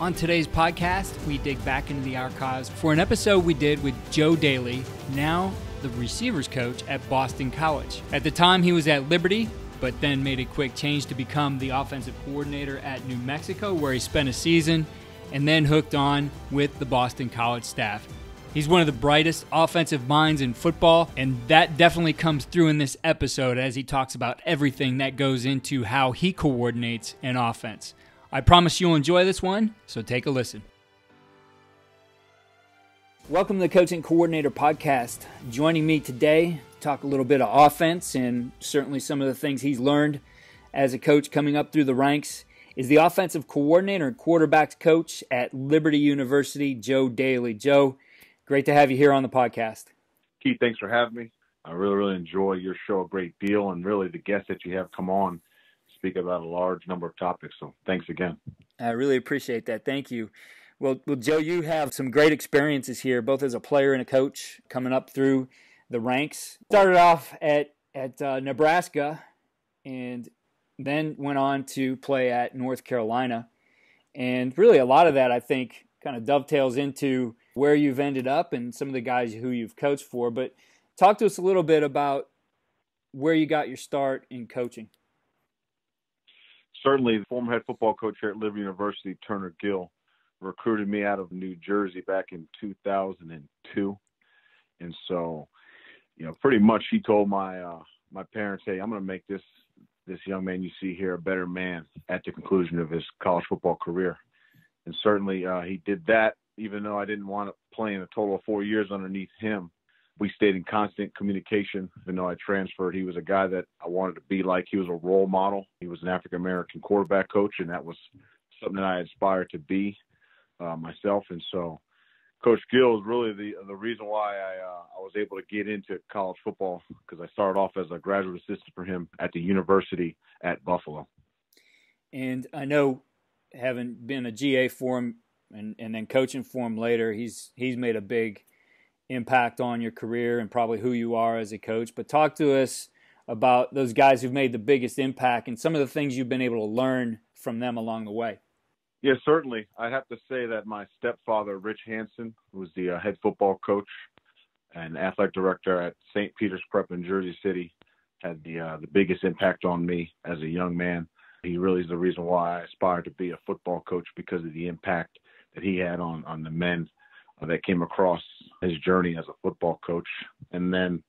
On today's podcast, we dig back into the archives for an episode we did with Joe Dailey, now the receivers coach at Boston College. At the time, he was at Liberty, but then made a quick change to become the offensive coordinator at New Mexico, where he spent a season, and then hooked on with the Boston College staff. He's one of the brightest offensive minds in football, and that definitely comes through in this episode as he talks about everything that goes into how he coordinates an offense. I promise you'll enjoy this one, so take a listen. Welcome to the Coaching Coordinator Podcast. Joining me today to talk a little bit of offense and certainly some of the things he's learned as a coach coming up through the ranks is the offensive coordinator and quarterbacks coach at Liberty University, Joe Dailey. Joe, great to have you here on the podcast. Keith, thanks for having me. I really enjoy your show a great deal, and really the guests that you have come on speak about a large number of topics. So thanks again. I really appreciate that. Thank you. Well, Joe, you have some great experiences here, both as a player and a coach, coming up through the ranks. Started off at Nebraska, and then went on to play at North Carolina. And really a lot of that, I think, kind of dovetails into where you've ended up and some of the guys who you've coached for. But talk to us a little bit about where you got your start in coaching. Certainly, the former head football coach here at Liberty University, Turner Gill, recruited me out of New Jersey back in 2002. And so, pretty much he told my parents, hey, I'm going to make this young man you see here a better man at the conclusion of his college football career. And certainly he did that, even though I didn't want to play in a total of 4 years underneath him. We stayed in constant communication. Even though I transferred, he was a guy that I wanted to be like. He was a role model. He was an African-American quarterback coach, and that was something that I aspired to be myself. And so Coach Gill is really the reason why I was able to get into college football, because I started off as a graduate assistant for him at the university at Buffalo. And I know, having been a GA for him and then coaching for him later, he's made a big impact on your career and probably who you are as a coach. But talk to us about those guys who've made the biggest impact and some of the things you've been able to learn from them along the way. Yeah, certainly. I'd have to say that my stepfather, Rich Hansen, who was the head football coach and athletic director at St. Peter's Prep in Jersey City, had the biggest impact on me as a young man. He really is the reason why I aspired to be a football coach, because of the impact that he had on the men that came across his journey as a football coach. And then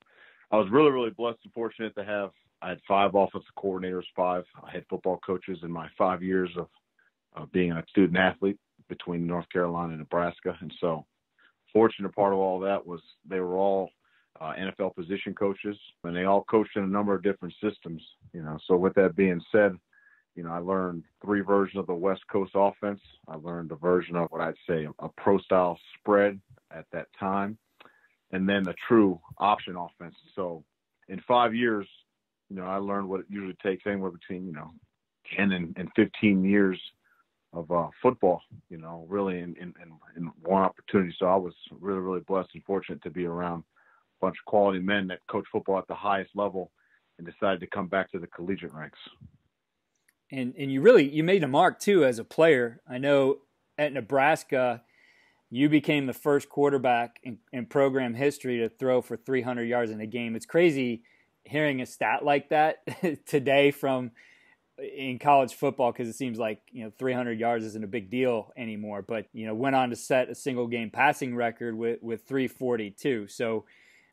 I was really blessed and fortunate to I had 5 offensive coordinators, 5 head football coaches in my 5 years of being a student athlete between North Carolina and Nebraska. And so fortunate part of all that was they were all NFL position coaches, and they all coached in a number of different systems. So with that being said, I learned 3 versions of the West Coast offense. I learned a version of what I'd say a pro-style spread at that time, and then a true option offense. So in 5 years, I learned what it usually takes anywhere between, 10 and 15 years of football, really in one opportunity. So I was really blessed and fortunate to be around a bunch of quality men that coach football at the highest level and decided to come back to the collegiate ranks. And you made a mark too as a player. I know at Nebraska, you became the first quarterback in program history to throw for 300 yards in a game. It's crazy hearing a stat like that today in college football, because it seems like 300 yards isn't a big deal anymore. But went on to set a single game passing record with 342. So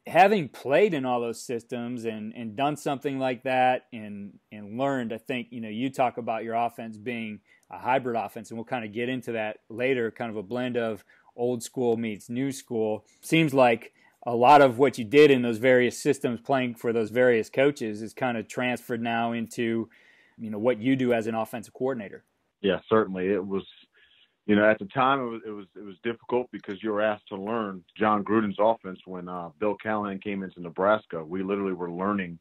having played in all those systems and done something like that and learned, I think, you talk about your offense being a hybrid offense, and we'll kind of get into that later, kind of a blend of old school meets new school. Seems like a lot of what you did in those various systems playing for those various coaches is kind of transferred now into, what you do as an offensive coordinator. Yeah, certainly. It was, at the time it was difficult because you were asked to learn John Gruden's offense when Bill Callahan came into Nebraska. We literally were learning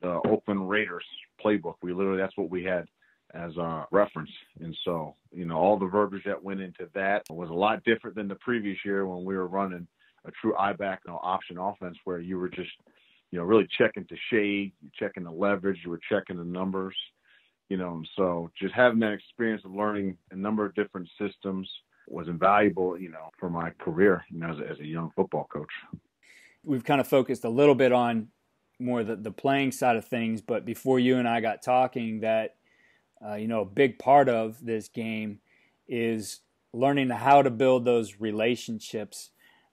the Oakland Raiders playbook. That's what we had as a reference. And so, all the verbiage that went into that was a lot different than the previous year when we were running a true I-back option offense, where you were just, really checking to shade, checking the leverage, you were checking the numbers. So just having that experience of learning a number of different systems was invaluable, for my career, as a young football coach. We've kind of focused a little bit on more the playing side of things, but before you and I got talking, that a big part of this game is learning how to build those relationships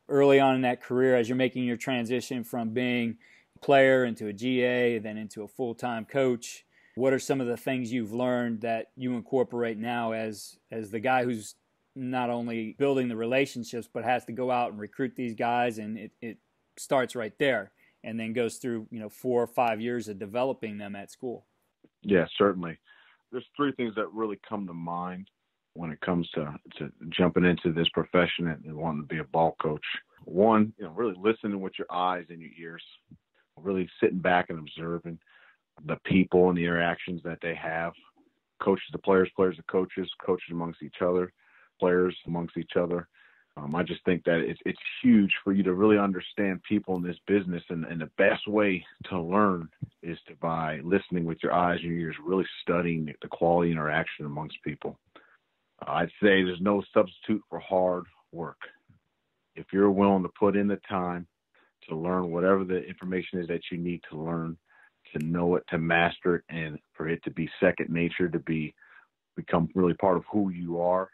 early on in that career as you're making your transition from being a player into a GA, then into a full-time coach. What are some of the things you've learned that you incorporate now as the guy who's not only building the relationships, but has to go out and recruit these guys, and it starts right there and then goes through 4 or 5 years of developing them at school? Yeah, certainly. There's 3 things that really come to mind when it comes to jumping into this profession and wanting to be a ball coach. One, really listening with your eyes and your ears, really sitting back and observing the people and the interactions that they have. Coaches to players, players to coaches, coaches amongst each other, players amongst each other. I just think that it's huge for you to really understand people in this business, and the best way to learn is by listening with your eyes and your ears, really studying the quality interaction amongst people. I'd say there's no substitute for hard work. If you're willing to put in the time to learn whatever the information is that you need to learn, to know it, to master it, and for it to be second nature, to become really part of who you are,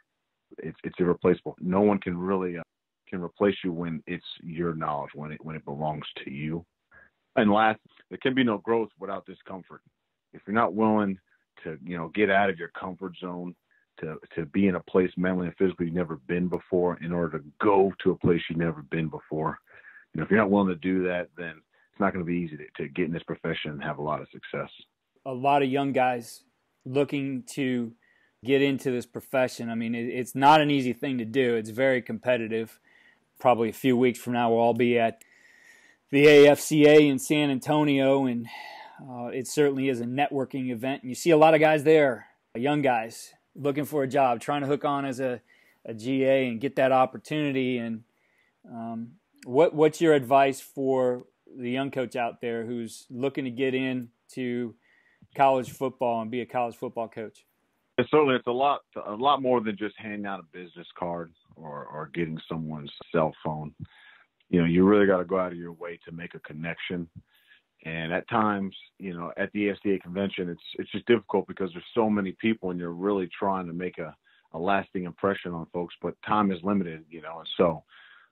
it's irreplaceable. No one can really can replace you when it's your knowledge, when it belongs to you. And last, there can be no growth without discomfort. If you're not willing to get out of your comfort zone, to be in a place mentally and physically you've never been before, in order to go to a place you've never been before, if you're not willing to do that, then it's not going to be easy to get in this profession and have a lot of success. A lot of young guys looking to get into this profession. I mean, it's not an easy thing to do. It's very competitive. Probably a few weeks from now, we'll all be at the AFCA in San Antonio, and it certainly is a networking event. And you see a lot of guys there, young guys, looking for a job, trying to hook on as a GA and get that opportunity. And what's your advice for the young coach out there who's looking to get into college football and be a college football coach? Certainly, it's a lot more than just handing out a business card or getting someone's cell phone. You really got to go out of your way to make a connection. And at times, at the AFCA convention, it's just difficult because there's so many people and you're really trying to make a lasting impression on folks, but time is limited, and so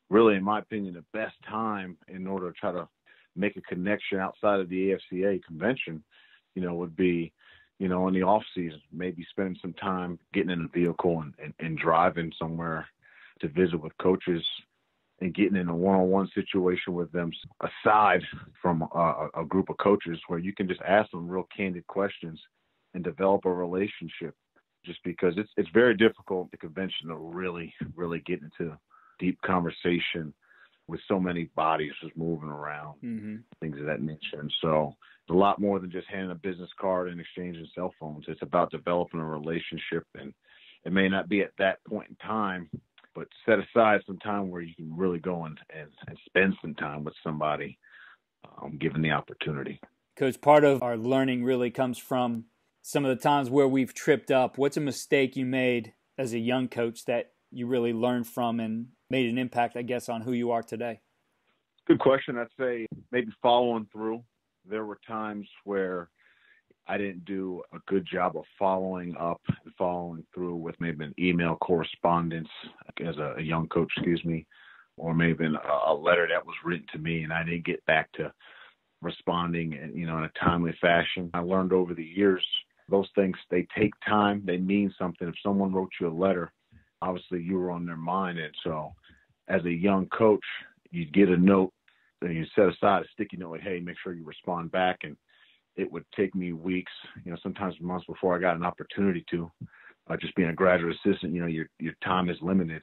really, in my opinion, the best time in order to try to make a connection outside of the AFCA convention, would be, in the off season, maybe spending some time getting in a vehicle and driving somewhere to visit with coaches and getting in a one-on-one situation with them, aside from a group of coaches, where you can just ask them real candid questions and develop a relationship, just because it's very difficult at the convention to really, really get into deep conversation with so many bodies just moving around, things of that nature. And so it's a lot more than just handing a business card and exchanging cell phones. It's about developing a relationship, and it may not be at that point in time, but set aside some time where you can really go and spend some time with somebody, given the opportunity. Coach, part of our learning really comes from some of the times where we've tripped up. What's a mistake you made as a young coach that you really learned from and made an impact, I guess, on who you are today? Good question. I'd say maybe following through. There were times where I didn't do a good job of following up and following through with maybe an email correspondence as a young coach, or maybe a letter that was written to me and I didn't get back to responding in a timely fashion. I learned over the years, those things, they take time. They mean something. If someone wrote you a letter, obviously you were on their mind. And so as a young coach, you'd get a note and you set aside a sticky note, like, hey, make sure you respond back. And it would take me weeks, sometimes months before I got an opportunity to. Just being a graduate assistant, your time is limited.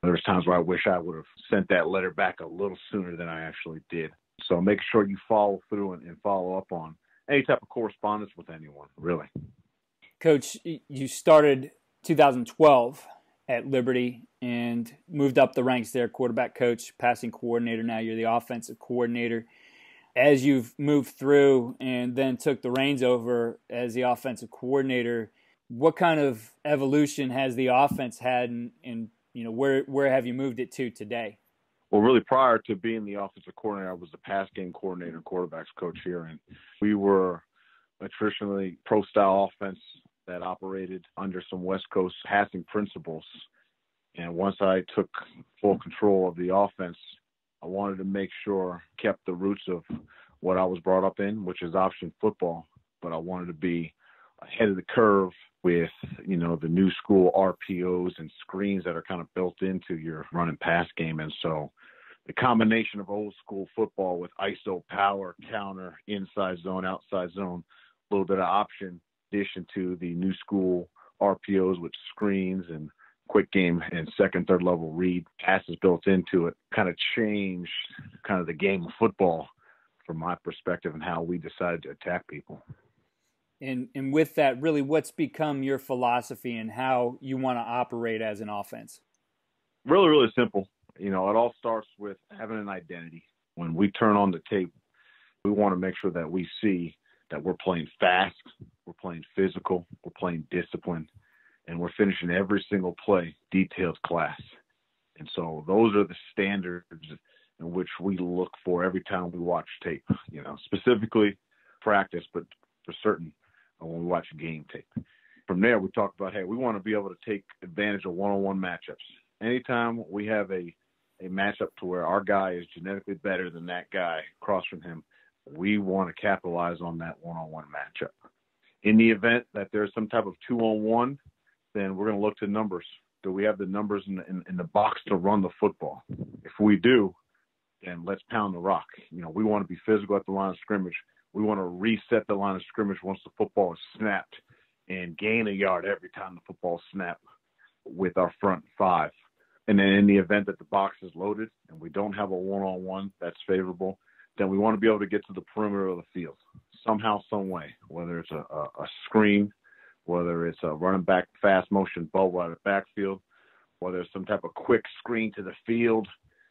There was times where I wish I would have sent that letter back a little sooner than I actually did. So make sure you follow through and follow up on any type of correspondence with anyone, really. Coach, you started 2012 at Liberty and moved up the ranks there, quarterback coach, passing coordinator. Now you're the offensive coordinator. as you've moved through and then took the reins over as the offensive coordinator, what kind of evolution has the offense had, and where have you moved it to today? Well, really, prior to being the offensive coordinator, I was the pass game coordinator and quarterbacks coach here, and we were a traditionally pro-style offense that operated under some West Coast passing principles. And once I took full control of the offense, I wanted to make sure I kept the roots of what I was brought up in, which is option football, but I wanted to be ahead of the curve with, the new school RPOs and screens that are kind of built into your run and pass game. And so the combination of old school football with ISO, power, counter, inside zone, outside zone, a little bit of option, in addition to the new school RPOs with screens and quick game and second, third level read passes built into it, kind of changed kind of the game of football from my perspective and how we decided to attack people. And with that, really, what's become your philosophy and how you want to operate as an offense? Really, really simple. It all starts with having an identity. When we turn on the tape, we want to make sure that we see that we're playing fast, we're playing physical, we're playing disciplined, and we're finishing every single play detailed class. And so those are the standards in which we look for every time we watch tape, specifically practice, but for certain when we watch game tape. From there, we talk about, hey, we want to be able to take advantage of one-on-one matchups. Anytime we have a matchup to where our guy is genetically better than that guy across from him, we want to capitalize on that one-on-one matchup. In the event that there's some type of 2-on-1, then we're going to look to numbers. Do we have the numbers in the box to run the football? If we do, then let's pound the rock. We want to be physical at the line of scrimmage. We want to reset the line of scrimmage once the football is snapped and gain a yard every time the football is snapped with our front five. And then in the event that the box is loaded and we don't have a one-on-one that's favorable, then we want to be able to get to the perimeter of the field somehow, some way, whether it's a screen, whether it's a running back fast motion bubble out of the backfield, whether it's some type of quick screen to the field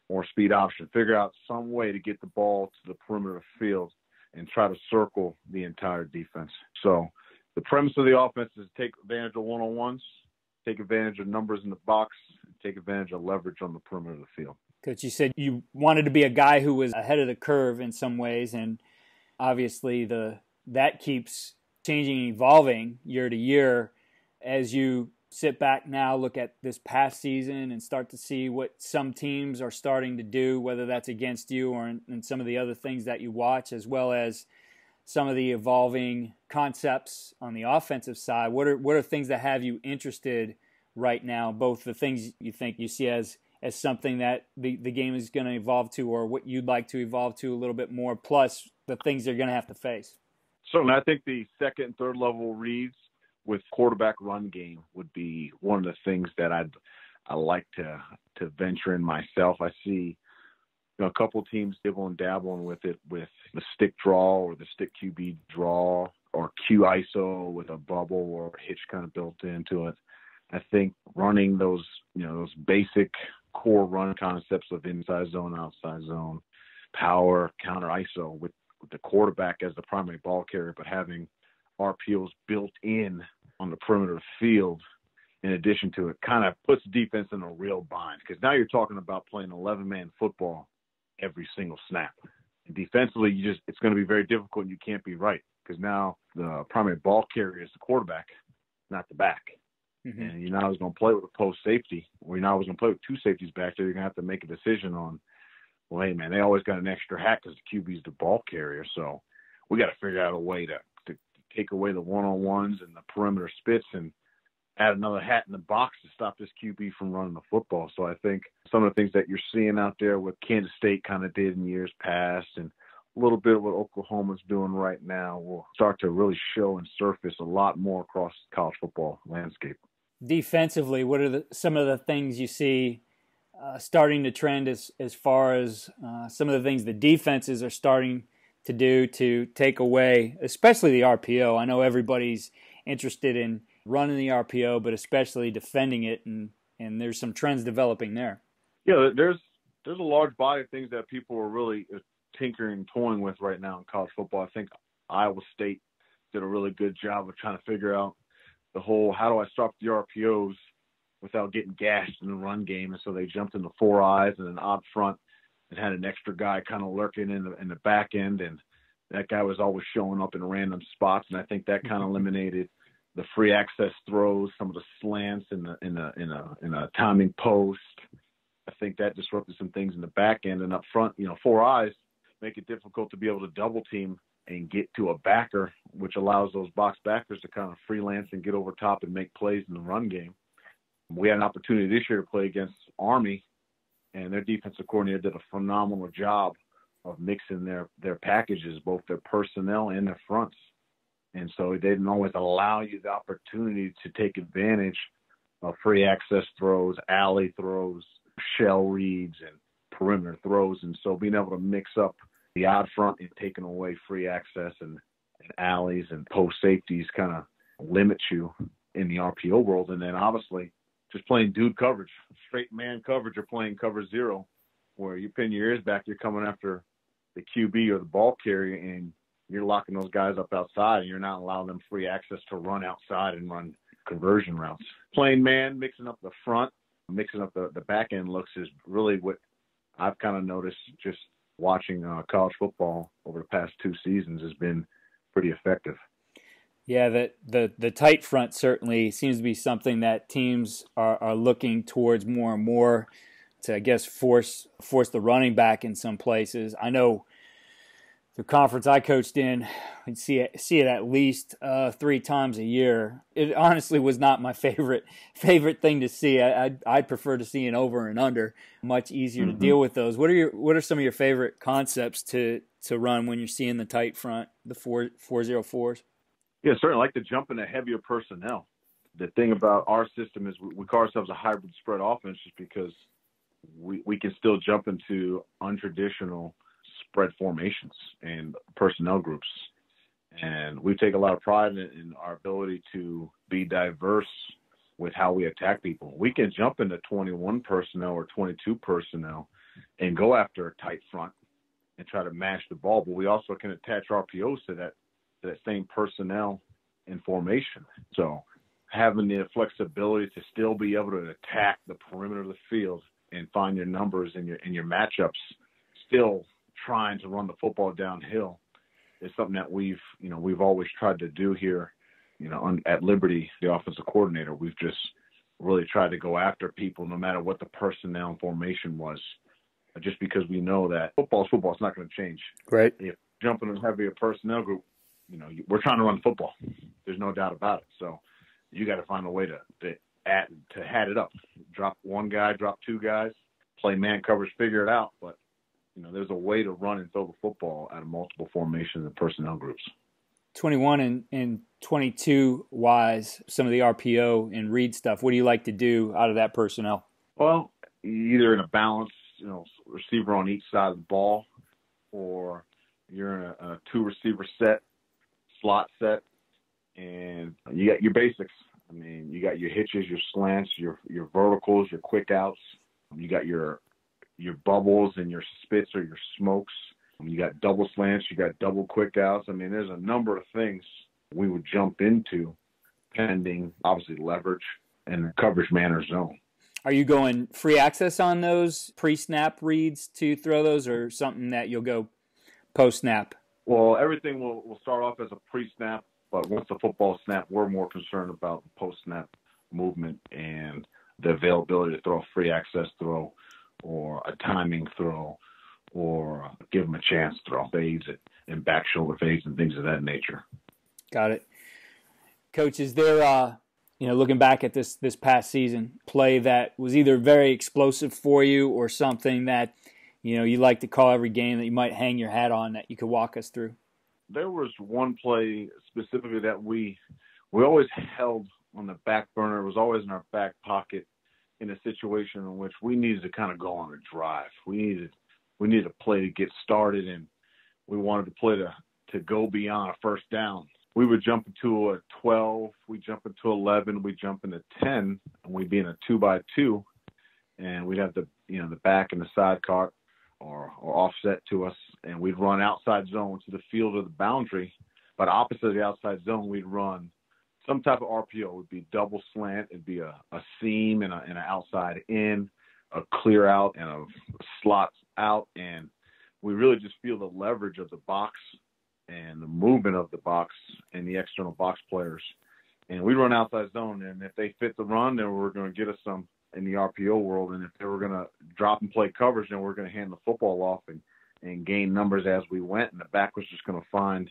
or speed option. Figure out some way to get the ball to the perimeter of the field and try to circle the entire defense. So the premise of the offense is to take advantage of one-on-ones, take advantage of numbers in the box, and take advantage of leverage on the perimeter of the field. Coach, you said you wanted to be a guy who was ahead of the curve in some ways, and obviously that keeps changing and evolving year to year. As you sit back now, look at this past season and start to see what some teams are starting to do, whether that's against you or in some of the other things that you watch, as well as some of the evolving concepts on the offensive side. What are things that have you interested right now, both the things you think you see as something that the game is going to evolve to, or what you'd like to evolve to a little bit more, plus the things they're going to have to face? Certainly, I think the second and third level reads with quarterback run game would be one of the things that I like to venture in myself. I see a couple teams dibble and dabbling with it, with the stick draw or the stick QB draw or Q ISO with a bubble or a hitch kind of built into it. I think running those basic core run concepts of inside zone, outside zone, power, counter ISO with the quarterback as the primary ball carrier, but having RPOs built in on the perimeter of the field, in addition to it, kind of puts defense in a real bind, because now you're talking about playing 11-man football every single snap. And defensively, it's going to be very difficult, and you can't be right, because now the primary ball carrier is the quarterback, not the back. Mm-hmm. And you're not always going to play with a post safety, or you're not always going to play with two safeties back there. You're going to have to make a decision on, well, hey, man, they always got an extra hat because the QB is the ball carrier. So we got to figure out a way to take away the one-on-ones and the perimeter spits and add another hat in the box to stop this QB from running the football. So I think some of the things that you're seeing out there, what Kansas State kind of did in years past and a little bit of what Oklahoma's doing right now, will start to really show and surface a lot more across the college football landscape. Defensively, what are some of the things you see starting to trend as far as some of the things the defenses are starting to do to take away, especially the RPO? I know everybody's interested in running the RPO, but especially defending it, and there's some trends developing there. Yeah, there's a large body of things that people are really tinkering and toying with right now in college football. I think Iowa State did a really good job of trying to figure out the whole, how do I stop the RPOs without getting gashed in the run game? And so they jumped into four eyes and an odd front and had an extra guy kind of lurking in the back end. And that guy was always showing up in random spots. And I think that kind of eliminated the free access throws, some of the slants in a timing post. I think that disrupted some things in the back end. And up front, four eyes make it difficult to be able to double team and get to a backer, which allows those box backers to kind of freelance and get over top and make plays in the run game. We had an opportunity this year to play against Army, and their defensive coordinator did a phenomenal job of mixing their packages, both their personnel and their fronts. And so they didn't always allow you the opportunity to take advantage of free access throws, alley throws, shell reads, and perimeter throws. And so being able to mix up the odd front and taking away free access and alleys and post safeties kind of limits you in the RPO world. And then obviously just playing dude coverage, straight man coverage, or playing cover zero, where you pin your ears back, you're coming after the QB or the ball carrier, and you're locking those guys up outside, and you're not allowing them free access to run outside and run conversion routes. Playing man, mixing up the front, mixing up the back end looks is really what I've kind of noticed just watching college football over the past 2 seasons has been pretty effective. Yeah, the tight front certainly seems to be something that teams are looking towards more and more to, I guess, force the running back in some places. I know the conference I coached in, we'd see it at least 3 times a year. It honestly was not my favorite thing to see. I'd prefer to see an over and under. Much easier to deal with those. What are some of your favorite concepts to run when you're seeing the tight front, the 4-0-4s? Yeah, certainly like to jump into heavier personnel. The thing about our system is we call ourselves a hybrid spread offense just because we can still jump into untraditional spread formations and personnel groups. And we take a lot of pride in our ability to be diverse with how we attack people. We can jump into 21 personnel or 22 personnel and go after a tight front and try to mash the ball, but we also can attach RPOs to that same personnel and formation. So having the flexibility to still be able to attack the perimeter of the field and find your numbers and your matchups, still trying to run the football downhill, is something that we've always tried to do here, at Liberty, the offensive coordinator. We've just really tried to go after people no matter what the personnel and formation was, just because we know that football is not going to change. Right. If jumping in a heavier personnel group, we're trying to run football. There's no doubt about it. So you got to find a way to hat it up. Drop one guy, drop 2 guys, play man coverage, figure it out. But, there's a way to run and throw the football out of multiple formations and personnel groups. 21 and 22 wise, some of the RPO and read stuff. What do you like to do out of that personnel? Well, either in a balance, receiver on each side of the ball, or you're in a 2-receiver set, slot set, and you got your basics. I mean, you got your hitches, your slants, your verticals, your quick outs. You got your bubbles and your spits or your smokes. You got double slants, you got double quick outs. I mean, there's a number of things we would jump into pending, obviously, leverage and the coverage man or zone. Are you going free access on those pre-snap reads to throw those, or something that you'll go post-snap? Well, everything will start off as a pre-snap, but once the football snap, we're more concerned about the post-snap movement and the availability to throw a free access throw or a timing throw or give them a chance throw, fades and back shoulder fades and things of that nature. Got it. Coach, is there, looking back at this past season, play that was either very explosive for you or something that, you like to call every game that you might hang your hat on that you could walk us through? There was one play specifically that we always held on the back burner. It was always in our back pocket in a situation in which we needed to kind of go on a drive. We needed a play to get started, and we wanted to play to go beyond a first down. We would jump into a 12, we jump into 11, we jump into 10, and we'd be in a 2-by-2, and we'd have the back and the side or offset to us, and we'd run outside zone to the field or the boundary. But opposite of the outside zone, we'd run some type of RPO. It would be double slant. It'd be a seam and an outside in, a clear out, and a slot out. And we really just feel the leverage of the box and the movement of the box and the external box players. And we run outside zone, and if they fit the run, then we're going to get us some in the RPO world. And if they were going to drop and play coverage, then we're going to hand the football off and gain numbers as we went. And the back was just going to find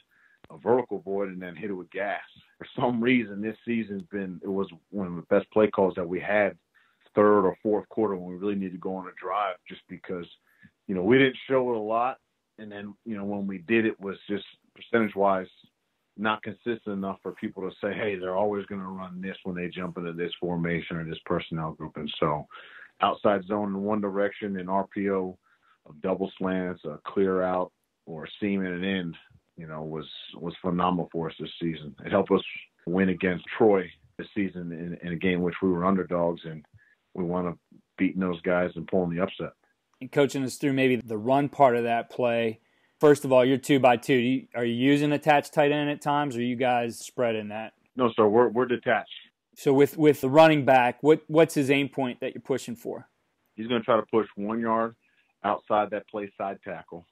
a vertical void and then hit it with gas. For some reason, this season's it was one of the best play calls that we had third or fourth quarter when we really needed to go on a drive, just because, we didn't show it a lot. And then, when we did, it was just percentage-wise not consistent enough for people to say, hey, they're always going to run this when they jump into this formation or this personnel group. And so outside zone in one direction and RPO of double slants, a clear out, or a seam in an end, was phenomenal for us this season. It helped us win against Troy this season in a game in which we were underdogs, and we wound up beating those guys and pulling the upset. And coaching us through maybe the run part of that play. First of all, you're 2x2. Are you using attached tight end at times, or are you guys spreading that? No, sir. We're detached. So with the running back, what's his aim point that you're pushing for? He's going to try to push 1 yard outside that play side tackle.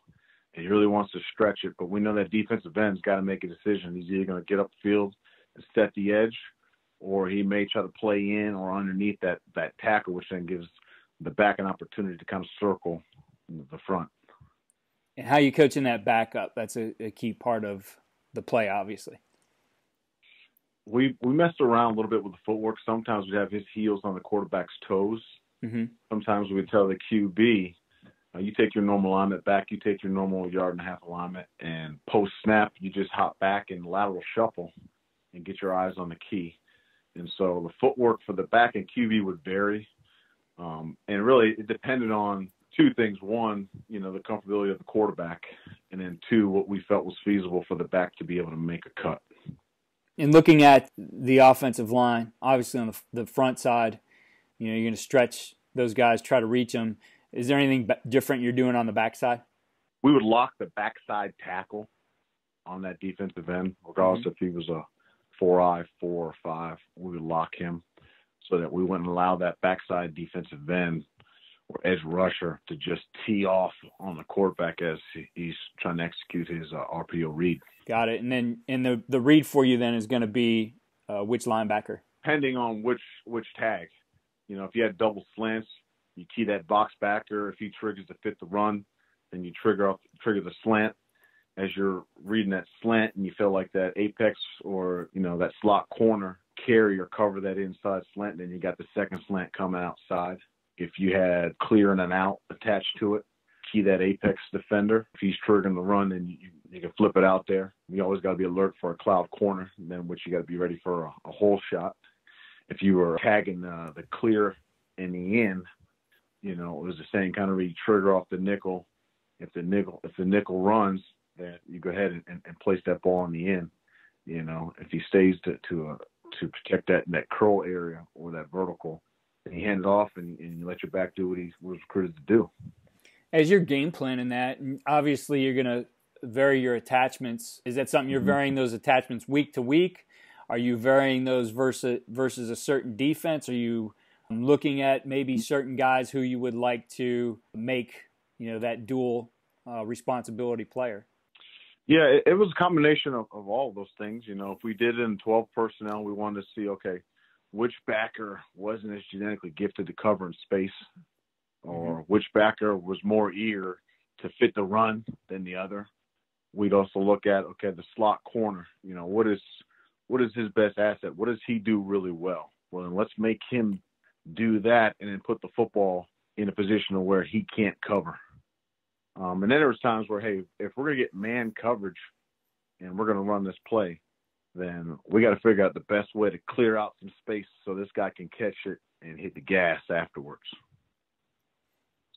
And he really wants to stretch it, but we know that defensive end's got to make a decision. He's either going to get upfield and set the edge, or he may try to play in or underneath that tackle, which then gives the back an opportunity to kind of circle the front. And how you coaching that back up? That's a key part of the play, obviously. We messed around a little bit with the footwork. Sometimes we'd have his heels on the quarterback's toes. Mm-hmm. Sometimes we'd tell the QB, you take your normal alignment back, you take your normal 1.5 yard alignment, and post-snap, you just hop back and lateral shuffle and get your eyes on the key. And so the footwork for the back and QB would vary. And really it depended on two things. One, the comfortability of the quarterback, and then two, what we felt was feasible for the back to be able to make a cut. And looking at the offensive line, obviously on the front side, you're going to stretch those guys, try to reach them. Is there anything different you're doing on the backside? We would lock the backside tackle on that defensive end, regardless if he was a 4-eye, 4 or 5. We would lock him so that we wouldn't allow that backside defensive end or edge rusher to just tee off on the quarterback as he's trying to execute his RPO read. Got it. And then the read for you then is going to be which linebacker? Depending on which tag. If you had double slants, you key that box backer. If he triggers to fit the run, then you trigger the slant. As you're reading that slant and you feel like that apex or, that slot corner carry or cover that inside slant, then you got the second slant coming outside. If you had clear and an out attached to it, key that apex defender. If he's triggering the run, then you can flip it out there. You always got to be alert for a cloud corner, then which you got to be ready for a hole shot. If you were tagging the clear and the in, it was the same kind of read. Trigger off the nickel. If the nickel runs, then you go ahead and place that ball on the end. If he stays to protect that curl area or that vertical, and you hand it off and you let your back do what he was recruited to do. As you're game planning that, and obviously you're going to vary your attachments. Is that something you're varying those attachments week to week? Are you varying those versus a certain defense? Are you looking at maybe certain guys who you would like to make, that dual responsibility player? Yeah, it was a combination of all of those things. If we did it in 12 personnel, we wanted to see, okay, which backer wasn't as genetically gifted to cover in space, or which backer was more eager to fit the run than the other. We'd also look at, okay, the slot corner, what is his best asset? What does he do really well? Well, then let's make him do that and then put the football in a position where he can't cover. And then there was times where, hey, if we're going to get man coverage and we're going to run this play, then we got to figure out the best way to clear out some space so this guy can catch it and hit the gas afterwards.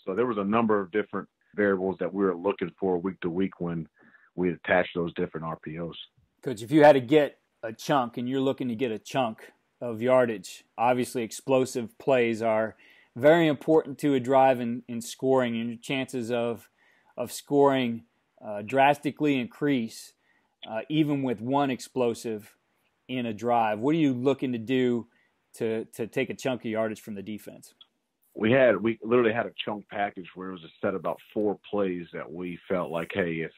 So there was a number of different variables that we were looking for week to week when we attached those different RPOs. Coach, if you had to get a chunk and you're looking to get a chunk of yardage, obviously explosive plays are very important to a drive in scoring, and your chances of scoring drastically increase even with one explosive in a drive. What are you looking to do to take a chunk of yardage from the defense? We literally had a chunk package where it was a set of about 4 plays that we felt like, hey, if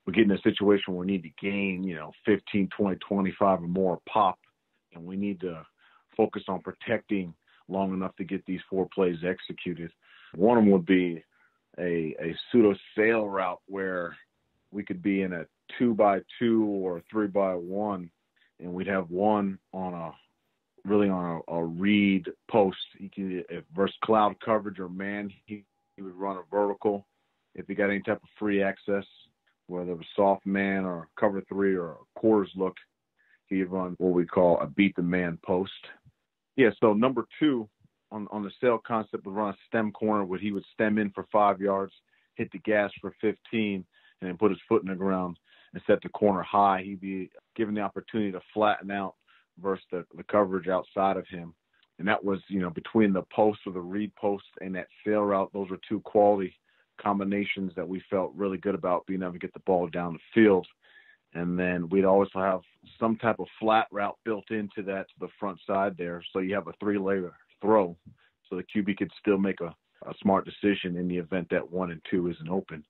we get in a situation where we need to gain, 15, 20, 25 or more pop, and we need to focus on protecting long enough to get these 4 plays executed. One of them would be a pseudo sail route where we could be in a 2x2 or a 3x1, and we'd have one on a read post. He could, if versus cloud coverage or man, he would run a vertical. If he got any type of free access, whether it was soft man or cover 3 or a quarters look, he'd run what we call a beat the man post. Yeah, so number 2 on the sail concept would run a stem corner where he would stem in for 5 yards, hit the gas for 15, and then put his foot in the ground and set the corner high. He'd be given the opportunity to flatten out versus the coverage outside of him. And that was, between the post or the read post and that sail route, those were 2 quality combinations that we felt really good about being able to get the ball down the field. And then we'd always have some type of flat route built into that to the front side there. So you have a 3-layer throw so the QB could still make a smart decision in the event that 1 and 2 isn't open.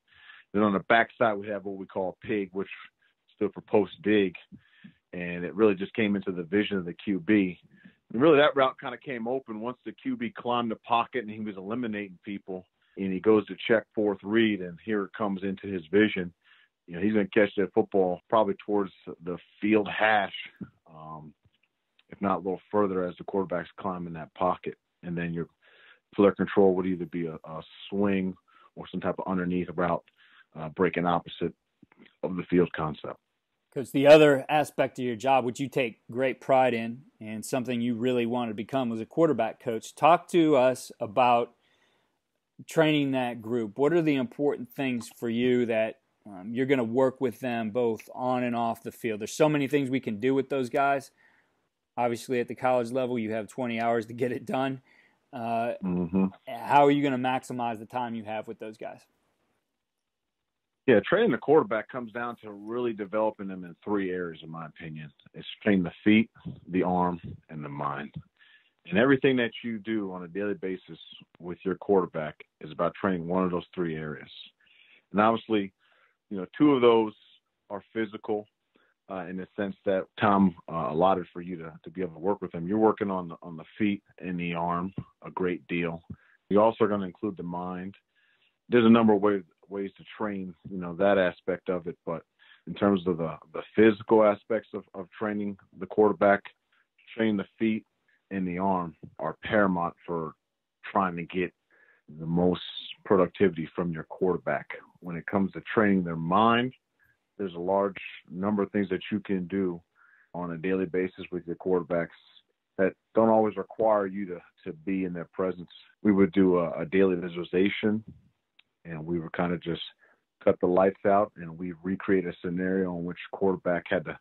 Then on the backside, we have what we call a pig, which stood for post dig. And it really just came into the vision of the QB. And really that route kind of came open once the QB climbed the pocket and he was eliminating people. And he goes to check 4th read, and here it comes into his vision. He's going to catch that football probably towards the field hash, if not a little further as the quarterback's climbing that pocket. And then your flare control would either be a swing or some type of underneath route, breaking opposite of the field concept. Because the other aspect of your job, which you take great pride in and something you really want to become, was a quarterback coach. Talk to us about training that group. What are the important things for you that you're going to work with them both on and off the field? There's so many things we can do with those guys. Obviously, at the college level, you have 20 hours to get it done. How are you going to maximize the time you have with those guys? Yeah, training the quarterback comes down to really developing them in 3 areas, in my opinion. It's training the feet, the arm, and the mind. And everything that you do on a daily basis with your quarterback is about training one of those 3 areas. And obviously, 2 of those are physical in the sense that Tom allotted for you to be able to work with them. You're working on the feet and the arm a great deal. You're also going to include the mind. There's a number of ways to train, that aspect of it. But in terms of the physical aspects of training the quarterback, training the feet and the arm are paramount for trying to get the most productivity from your quarterback. When it comes to training their mind, there's a large number of things that you can do on a daily basis with your quarterbacks that don't always require you to be in their presence. We would do a daily visualization, and we would kind of just cut the lights out, and we recreate a scenario in which quarterback had to,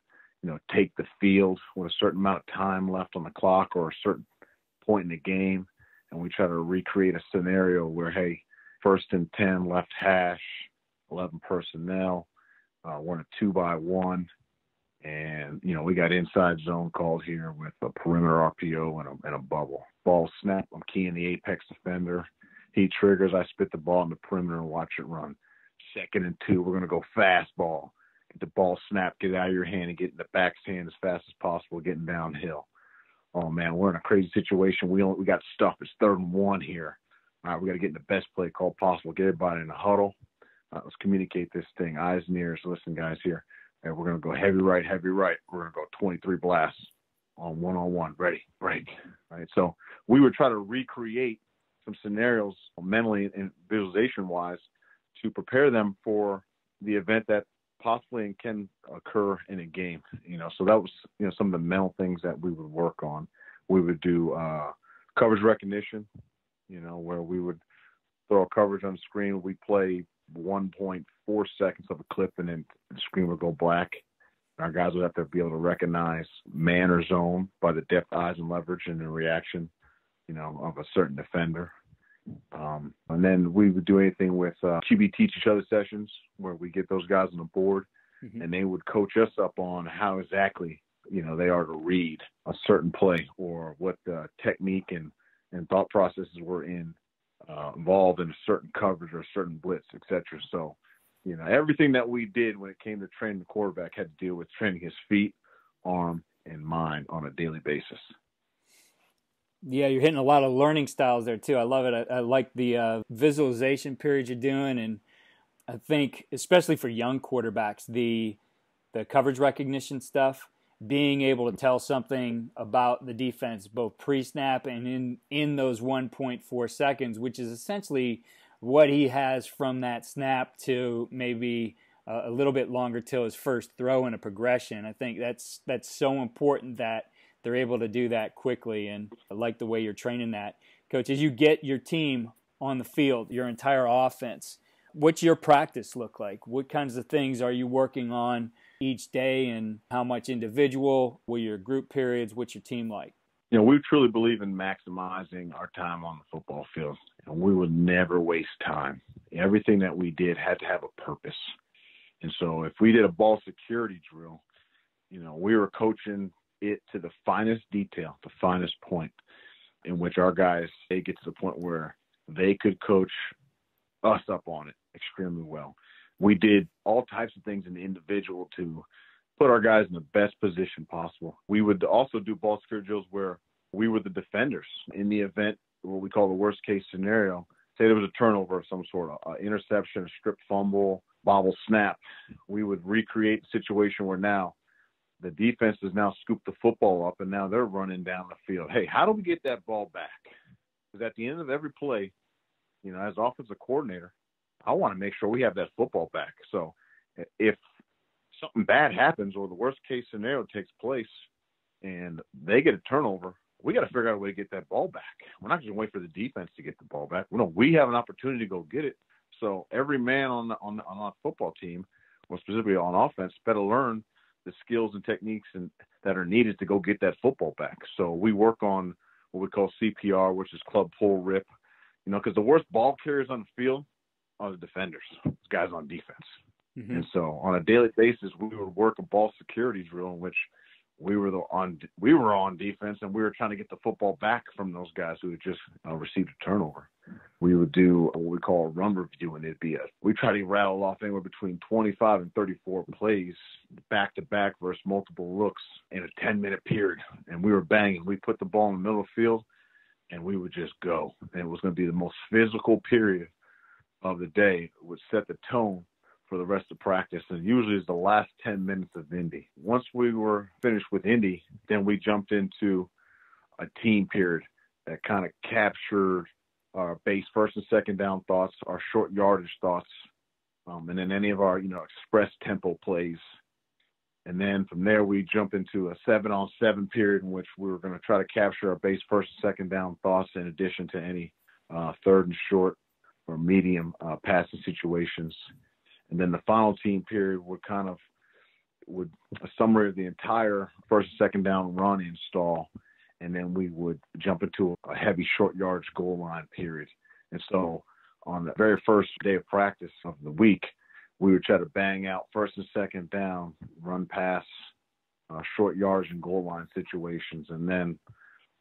take the field with a certain amount of time left on the clock or a certain point in the game. And we try to recreate a scenario where, hey, 1st and 10, left hash, 11 personnel, we're in a 2x1. And, we got inside zone called here with a perimeter RPO and a bubble. Ball snap, I'm keying the apex defender. He triggers, I spit the ball in the perimeter and watch it run. 2nd and 2, we're going to go fastball. Get the ball snap, get it out of your hand and get in the back's hand as fast as possible, getting downhill. Oh, man, we're in a crazy situation. We got stuff. It's 3rd and 1 here. All right, we got to get in the best play call possible. Get everybody in a huddle. Let's communicate this thing. Eyes and ears. Listen, guys, here. And we're going to go heavy right. We're going to go 23 blasts on one-on-one. Ready, break. All right, so we would try to recreate some scenarios mentally and visualization-wise to prepare them for the event that possibly can occur in a game. So that was, some of the mental things that we would work on. We would do coverage recognition, where we would throw a coverage on the screen. We play 1.4 seconds of a clip, and then the screen would go black. Our guys would have to be able to recognize man or zone by the depth, eyes, and leverage and the reaction. of a certain defender. And then we would do anything with QB teach each other sessions where we get those guys on the board, and they would coach us up on how exactly, they are to read a certain play or what the technique and thought processes were involved in a certain coverage or a certain blitz, et cetera. So, everything that we did when it came to training the quarterback had to deal with training his feet, arm, and mind on a daily basis. Yeah, you're hitting a lot of learning styles there too. I love it. I like the visualization period you're doing, and I think especially for young quarterbacks, the coverage recognition stuff, being able to tell something about the defense both pre-snap and in those 1.4 seconds, which is essentially what he has from that snap to maybe a little bit longer till his first throw in a progression. I think that's so important that they're able to do that quickly, and I like the way you're training that. Coach, as you get your team on the field, your entire offense, what's your practice look like? What kinds of things are you working on each day, and how much individual? What are your group periods? What's your team like? We truly believe in maximizing our time on the football field, and we would never waste time. Everything that we did had to have a purpose. And so if we did a ball security drill, we were coaching it to the finest detail, the finest point, in which our guys, they get to the point where they could coach us up on it extremely well. We did all types of things in the individual to put our guys in the best position possible. We would also do ball security drills where we were the defenders in the event, what we call the worst case scenario. Say there was a turnover of some sort, interception, a stripped fumble, bobble snap. We would recreate the situation where now the defense has now scooped the football up, and now they're running down the field. Hey, how do we get that ball back? Because at the end of every play, as offensive coordinator, I want to make sure we have that football back. So if something bad happens or the worst case scenario takes place and they get a turnover, we got to figure out a way to get that ball back. We're not just wait for the defense to get the ball back. We have an opportunity to go get it. So every man on our football team, or specifically on offense, better learn the skills and techniques that are needed to go get that football back. So we work on what we call CPR, which is club pull rip, because the worst ball carriers on the field are the defenders, guys on defense. Mm-hmm. And so on a daily basis, we would work a ball security drill in which we were on defense, and we were trying to get the football back from those guys who had just received a turnover. We would do what we call a run review, and we try to rattle off anywhere between 25 and 34 plays back to back versus multiple looks in a 10-minute period. And we were banging. We put the ball in the middle of the field, and we would just go. And it was going to be the most physical period of the day. It would set the tone for the rest of practice, and usually it's the last 10 minutes of Indy. Once we were finished with Indy, then we jumped into a team period that kind of captured our base first and second down thoughts, our short yardage thoughts, and then any of our express tempo plays. And then from there we jump into a 7-on-7 period in which we were going to try to capture our base first and second down thoughts in addition to any third and short or medium passing situations. And then the final team period would a summary of the entire first and second down run install. And then we would jump into a heavy short yardage goal line period. And so on the very first day of practice of the week, we would try to bang out first and second down, run pass, short yardage and goal line situations. And then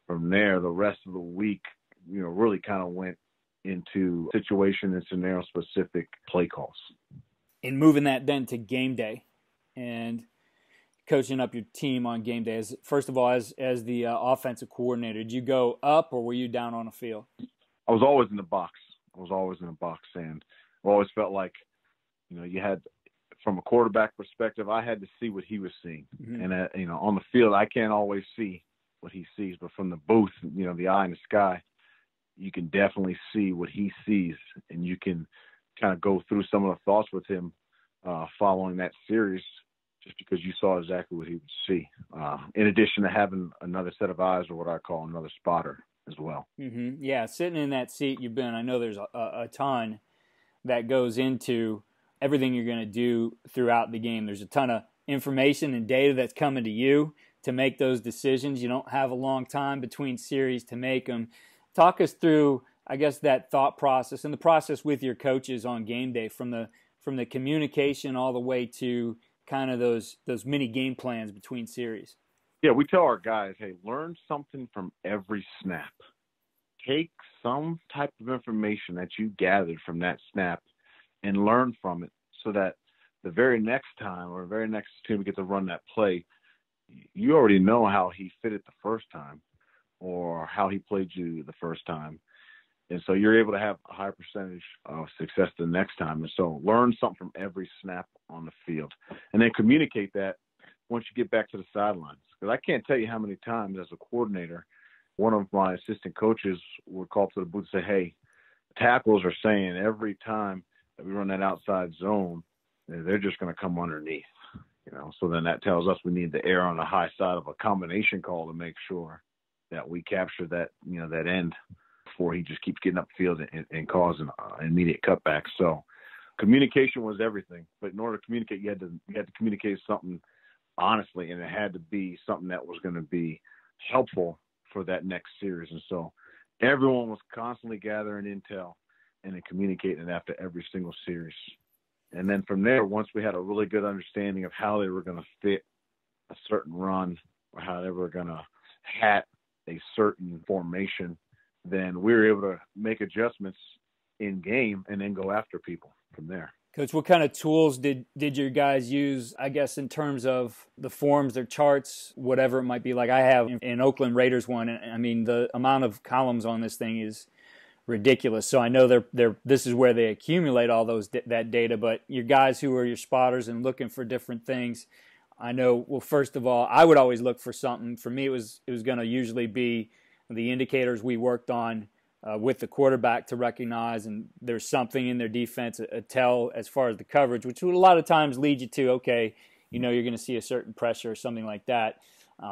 from there, the rest of the week, really kind of went into situation and scenario specific play calls. And moving that then to game day and coaching up your team on game day, first of all, as the offensive coordinator, did you go up or were you down on the field? I was always in the box. And I always felt like, you had, from a quarterback perspective, I had to see what he was seeing. Mm-hmm. And, on the field, I can't always see what he sees, but from the booth, the eye in the sky, you can definitely see what he sees, and you can kind of go through some of the thoughts with him following that series, just because you saw exactly what he would see, in addition to having another set of eyes, or what I call another spotter as well. Mm-hmm. Yeah, sitting in that seat you've been, I know there's a ton that goes into everything you're going to do throughout the game. There's a ton of information and data that's coming to you to make those decisions. You don't have a long time between series to make them. Talk us through, I guess, that thought process and the process with your coaches on game day, from the communication all the way to kind of those mini game plans between series. Yeah, we tell our guys, hey, learn something from every snap. Take some type of information that you gathered from that snap and learn from it, so that the very next time or the very next team we get to run that play, you already know how he fit it the first time or how he played you the first time. And so you're able to have a higher percentage of success the next time. And so learn something from every snap on the field, and then communicate that once you get back to the sidelines. Because I can't tell you how many times as a coordinator, one of my assistant coaches would call to the booth and say, hey, tackles are saying every time that we run that outside zone, they're just going to come underneath. So then that tells us we need to err on the high side of a combination call to make sure that we capture that, that end before he just keeps getting upfield and causing immediate cutbacks. So communication was everything. But in order to communicate, you had to communicate something honestly, and it had to be something that was going to be helpful for that next series. And so everyone was constantly gathering intel and then communicating it after every single series. And then from there, once we had a really good understanding of how they were going to fit a certain run or how they were going to hat a certain formation, then we were able to make adjustments in game and then go after people from there. Coach, what kind of tools did your guys use, I guess, in terms of the forms, their charts, whatever it might be? Like I have an Oakland Raiders one, and I mean, the amount of columns on this thing is ridiculous. So I know this is where they accumulate all that data, but your guys who are your spotters and looking for different things, I know, well, first of all, I would always look for something. For me, it was going to usually be the indicators we worked on with the quarterback to recognize, and there's something in their defense, a tell as far as the coverage, which would a lot of times lead you to, okay, you're going to see a certain pressure or something like that.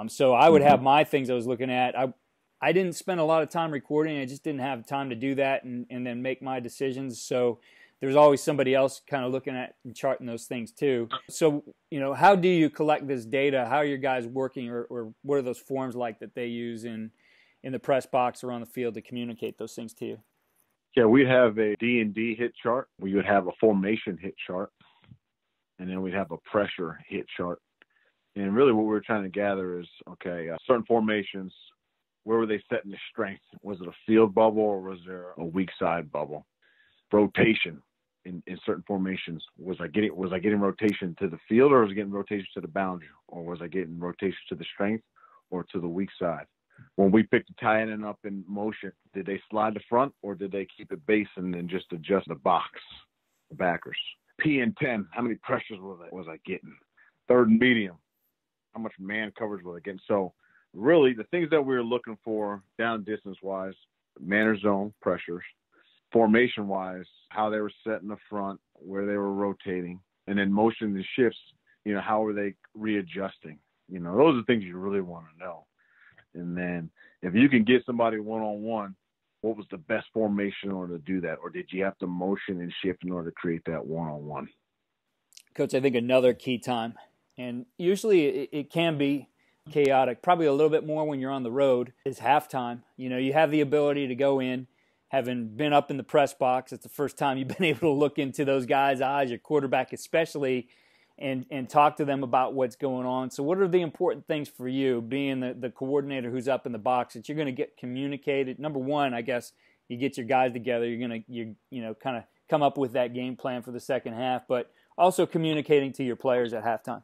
So I would have my things I was looking at. I didn't spend a lot of time recording. I just didn't have time to do that and then make my decisions. So there's always somebody else kind of looking at and charting those things too. So, how do you collect this data? How are your guys working, or what are those forms like that they use in the press box or on the field to communicate those things to you? Yeah, we'd have a D&D hit chart. We would have a formation hit chart, and then we'd have a pressure hit chart. And really what we were trying to gather is, okay, certain formations, where were they setting the strength? Was it a field bubble or was there a weak side bubble? Rotation in certain formations. Was I getting rotation to the field, or was I getting rotation to the boundary? Or was I getting rotation to the strength or to the weak side? When we picked the tight end up in motion, did they slide the front, or did they keep it base and then just adjust the box, the backers? P and 10, how many pressures was I getting? Third and medium, how much man coverage was I getting? So really the things that we were looking for down distance-wise, man or zone pressures, formation-wise, how they were setting the front, where they were rotating, and then motion and shifts, how were they readjusting? Those are the things you really want to know. And then if you can get somebody one-on-one, what was the best formation in order to do that? Or did you have to motion and shift in order to create that one-on-one? Coach, I think another key time, and usually it can be chaotic, probably a little bit more when you're on the road, is halftime. You have the ability to go in, having been up in the press box. It's the first time you've been able to look into those guys' eyes, your quarterback especially, and talk to them about what's going on. So what are the important things for you, being the coordinator who's up in the box, that you're going to get communicated? Number one, I guess, you get your guys together. You're going to kind of come up with that game plan for the second half, but also communicating to your players at halftime.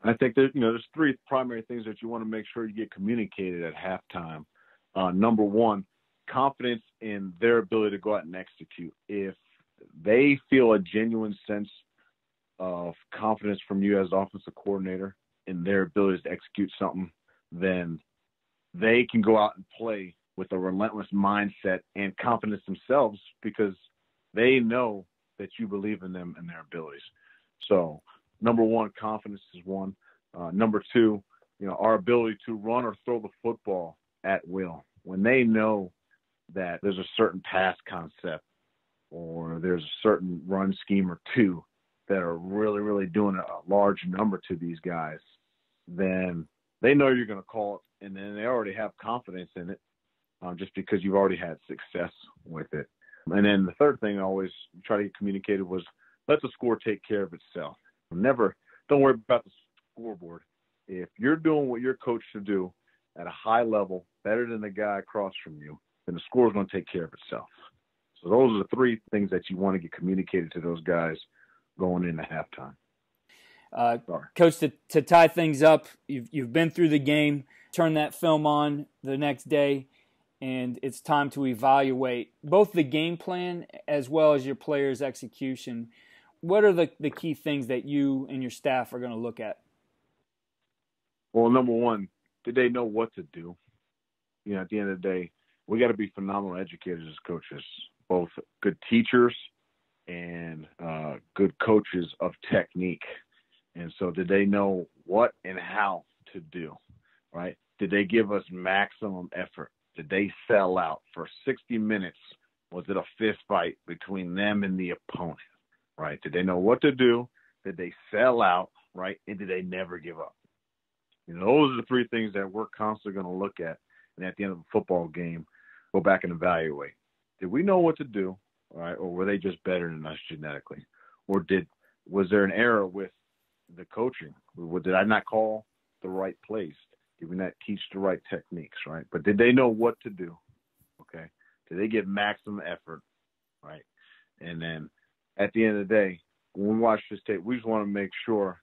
I think there's three primary things that you want to make sure you get communicated at halftime. Number one, confidence in their ability to go out and execute. If they feel a genuine sense of confidence from you as offensive coordinator in their abilities to execute something, then they can go out and play with a relentless mindset and confidence themselves, because they know that you believe in them and their abilities. So number one, confidence is one. Number two, our ability to run or throw the football at will. When they know that there's a certain pass concept or there's a certain run scheme or two that are really, really doing a large number to these guys, then they know you're going to call it, and then they already have confidence in it. just because you've already had success with it. And then the third thing I always try to get communicated was let the score take care of itself. Don't worry about the scoreboard. If you're doing what you're coached to do at a high level, better than the guy across from you, then the score is going to take care of itself. So those are the three things that you want to get communicated to those guys going into halftime. Coach, to tie things up, you've been through the game, turn that film on the next day, and it's time to evaluate both the game plan as well as your players' execution. What are the key things that you and your staff are going to look at? Well, number one, did they know what to do? At the end of the day, we got to be phenomenal educators as coaches, both good teachers and good coaches of technique. And so did they know what and how to do, right? Did they give us maximum effort? Did they sell out for 60 minutes? Was it a fist fight between them and the opponent, right? Did they know what to do? Did they sell out, right? And did they never give up? Those are the three things that we're constantly going to look at. And at the end of the football game, go back and evaluate. Did we know what to do, right? Or were they just better than us genetically? Or was there an error with the coaching? Did I not call the right plays? Did we not teach the right techniques, right? But did they know what to do? Okay. Did they give maximum effort, right? And then at the end of the day, when we watch this tape, we just want to make sure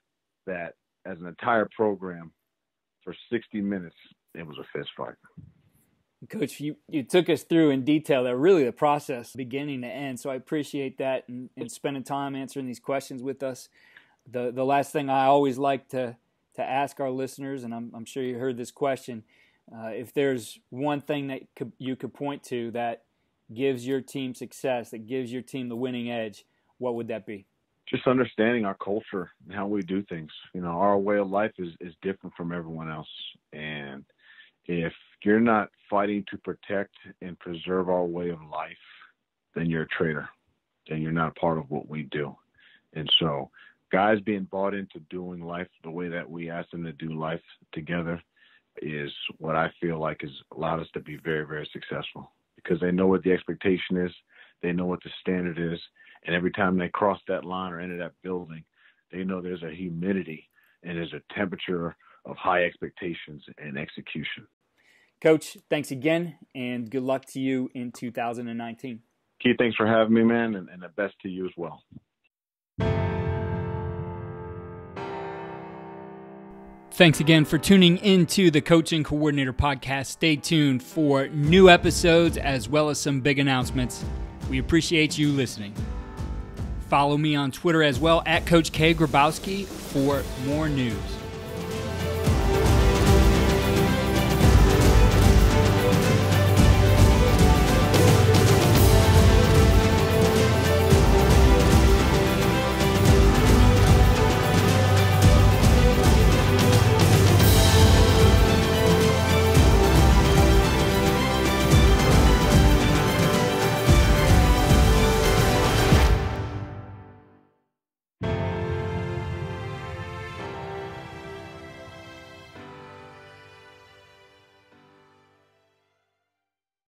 that as an entire program for 60 minutes, it was a fist fight. Coach, you took us through in detail really the process beginning to end. So I appreciate that and spending time answering these questions with us. The last thing I always like to ask our listeners, and I'm sure you heard this question, if there's one thing that you could point to that gives your team success, that gives your team the winning edge, what would that be? Just understanding our culture and how we do things. Our way of life is different from everyone else. And if you're not fighting to protect and preserve our way of life, then you're a traitor. Then you're not part of what we do. And so guys being bought into doing life the way that we ask them to do life together is what I feel like has allowed us to be very, very successful, because they know what the expectation is. They know what the standard is. And every time they cross that line or enter that building, they know there's a humidity and there's a temperature of high expectations and execution. Coach, thanks again, and good luck to you in 2019. Keith, thanks for having me, man, and the best to you as well. Thanks again for tuning into the Coaching Coordinator Podcast. Stay tuned for new episodes as well as some big announcements. We appreciate you listening. Follow me on Twitter as well, at Coach K. Grabowski, for more news.